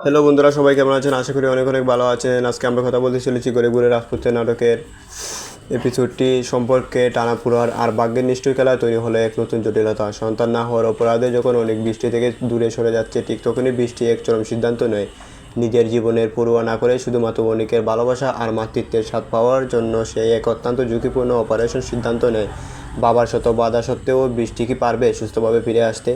Hello বন্ধুরা, সবাই কেমন আছেন? আশা করি অনেক অনেক ভালো আছেন। আজকে আমরা কথা বলতে চলেছি গরিবুরের রাজপুতের নাটকের এপিসোডটি সম্পর্কে। টানাপুরার আর ভাগ্যের নিষ্ঠুর খেলা তৈরি হলো এক নতুন জটিলতা। সন্তান না হওয়ার অপরাধে যখন অনেক বৃষ্টি থেকে দূরে সরে যাচ্ছে, ঠিক তখনই বৃষ্টি এক চরম সিদ্ধান্ত নেয়। নিজের জীবনের পড়ুয়া না করে শুধুমাত্র অনেকের ভালোবাসা আর মাতৃত্বের স্বাদ পাওয়ার জন্য সে এক অত্যন্ত ঝুঁকিপূর্ণ অপারেশন সিদ্ধান্ত নেয়। বাবার শত বাধা সত্ত্বেও বৃষ্টি কি পারবে সুস্থভাবে ফিরে আসতে?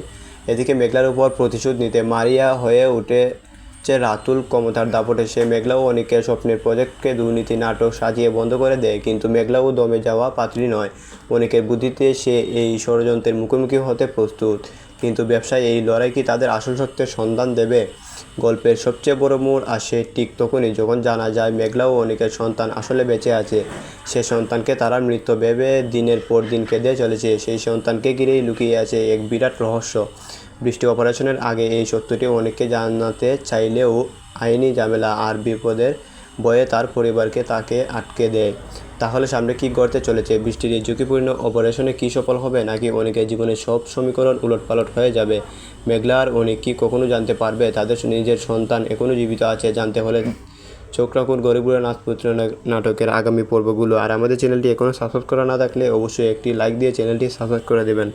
এদিকে মেঘলার উপর প্রতিশোধ নিতে মারিয়া হয়ে উঠেছে রাতুল। ক্ষমতার দাপটে সে মেঘলাও অনেকের স্বপ্নের প্রজেক্টকে দুর্নীতি নাটক সাজিয়ে বন্ধ করে দেয়। কিন্তু মেঘলাও দমে যাওয়া পাত্রী নয়। অনেকের বুদ্ধিতে সে এই ষড়যন্ত্রের মুখোমুখি হতে প্রস্তুত। কিন্তু ব্যবসায় এই লড়াই কি তাদের আসল সত্যের সন্ধান দেবে? গল্পের সবচেয়ে বড় মোড় আসে ঠিক তখনই, যখন জানা যায় মেঘলাও অনেকের সন্তান আসলে বেঁচে আছে। সে সন্তানকে তারা মৃত ভেবে দিনের পর দিন কেঁদে চলেছে। সেই সন্তানকে ঘিরেই লুকিয়ে আছে এক বিরাট রহস্য। বৃষ্টি অপারেশনের আগে এই সত্যটি অনেককে জানাতে চাইলেও আইনি ঝামেলা আর বিপদের ভয়ে তার পরিবারকে তাকে আটকে দেয়। তাহলে সামনে কী ঘটতে চলেছে? বৃষ্টির এই ঝুঁকিপূর্ণ অপারেশনে কি সফল হবে, নাকি অনেকের জীবনের সব সমীকরণ উলটপালট হয়ে যাবে? মেঘলা আর অনেক কি কখনো জানতে পারবে তাদের নিজের সন্তান এখনও জীবিত আছে? জানতে হলে চোখ রাখুন গরিবুরের রাজপুত্র নাটকের আগামী পর্বগুলো। আর আমাদের চ্যানেলটি এখনও সাবস্ক্রাইব করা না থাকলে অবশ্যই একটি লাইক দিয়ে চ্যানেলটি সাবস্ক্রাইব করে দেবেন।